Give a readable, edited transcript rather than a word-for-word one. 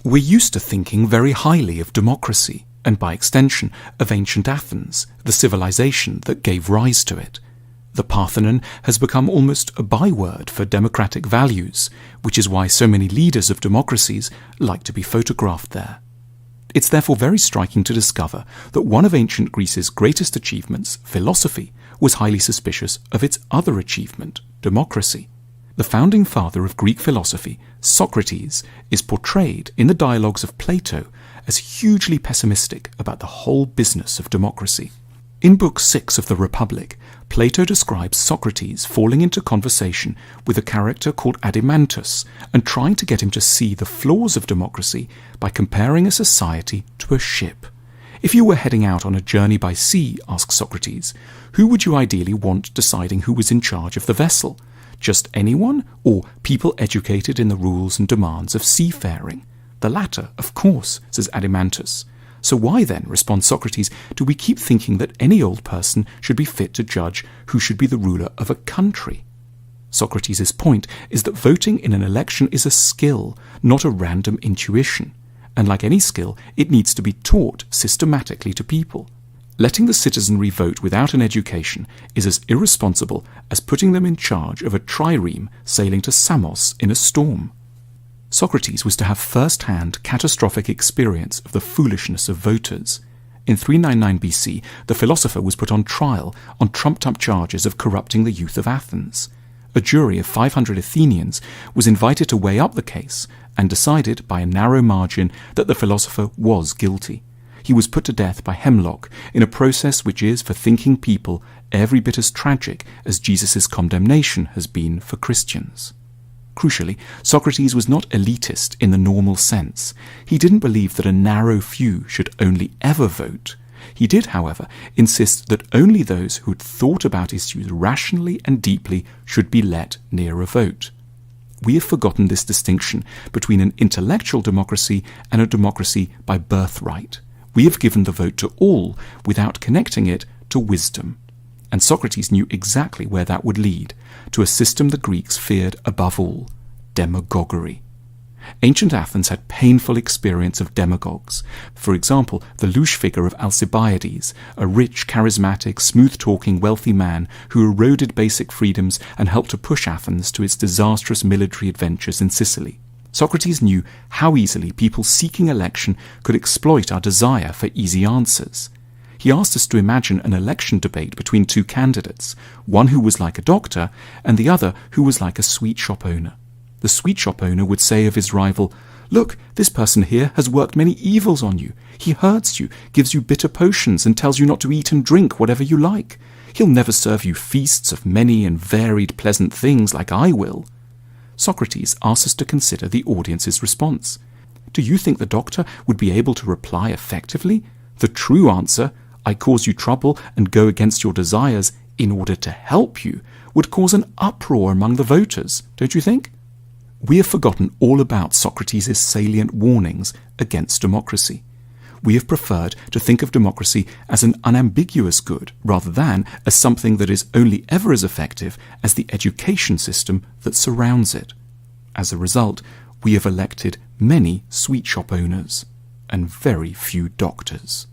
We're used to thinking very highly of democracy, and by extension of ancient Athens, the civilization that gave rise to it. The Parthenon has become almost a byword for democratic values, which is why so many leaders of democracies like to be photographed there. It's therefore very striking to discover that one of ancient Greece's greatest achievements, philosophy, was highly suspicious of its other achievement, democracy. The founding father of Greek philosophy, Socrates, is portrayed in the dialogues of Plato as hugely pessimistic about the whole business of democracy. In Book 6 of the Republic, Plato describes Socrates falling into conversation with a character called Adimantus and trying to get him to see the flaws of democracy by comparing a society to a ship. If you were heading out on a journey by sea, asks Socrates, who would you ideally want deciding who was in charge of the vessel? Just anyone, or people educated in the rules and demands of seafaring? The latter, of course, says Adimantus. So why then, responds Socrates, do we keep thinking that any old person should be fit to judge who should be the ruler of a country? Socrates' point is that voting in an election is a skill, not a random intuition. And like any skill, it needs to be taught systematically to people. Letting the citizenry vote without an education is as irresponsible as putting them in charge of a trireme sailing to Samos in a storm. Socrates was to have first-hand catastrophic experience of the foolishness of voters. In 399 BC, the philosopher was put on trial on trumped-up charges of corrupting the youth of Athens. A jury of 500 Athenians was invited to weigh up the case and decided by a narrow margin that the philosopher was guilty. He was put to death by hemlock in a process which is, for thinking people, every bit as tragic as Jesus' condemnation has been for Christians. Crucially, Socrates was not elitist in the normal sense. He didn't believe that a narrow few should only ever vote. He did, however, insist that only those who had thought about issues rationally and deeply should be let near a vote. We have forgotten this distinction between an intellectual democracy and a democracy by birthright. We have given the vote to all without connecting it to wisdom. And Socrates knew exactly where that would lead, to a system the Greeks feared above all, demagoguery. Ancient Athens had painful experience of demagogues. For example, the louche figure of Alcibiades, a rich, charismatic, smooth-talking, wealthy man who eroded basic freedoms and helped to push Athens to its disastrous military adventures in Sicily. Socrates knew how easily people seeking election could exploit our desire for easy answers. He asked us to imagine an election debate between two candidates, one who was like a doctor and the other who was like a sweet shop owner. The sweet shop owner would say of his rival, "Look, this person here has worked many evils on you. He hurts you, gives you bitter potions, and tells you not to eat and drink whatever you like. He'll never serve you feasts of many and varied pleasant things like I will." Socrates asks us to consider the audience's response. Do you think the doctor would be able to reply effectively? The true answer, "I cause you trouble and go against your desires in order to help you," would cause an uproar among the voters, don't you think? We have forgotten all about Socrates' salient warnings against democracy. We have preferred to think of democracy as an unambiguous good rather than as something that is only ever as effective as the education system that surrounds it. As a result, we have elected many sweet shop owners and very few doctors.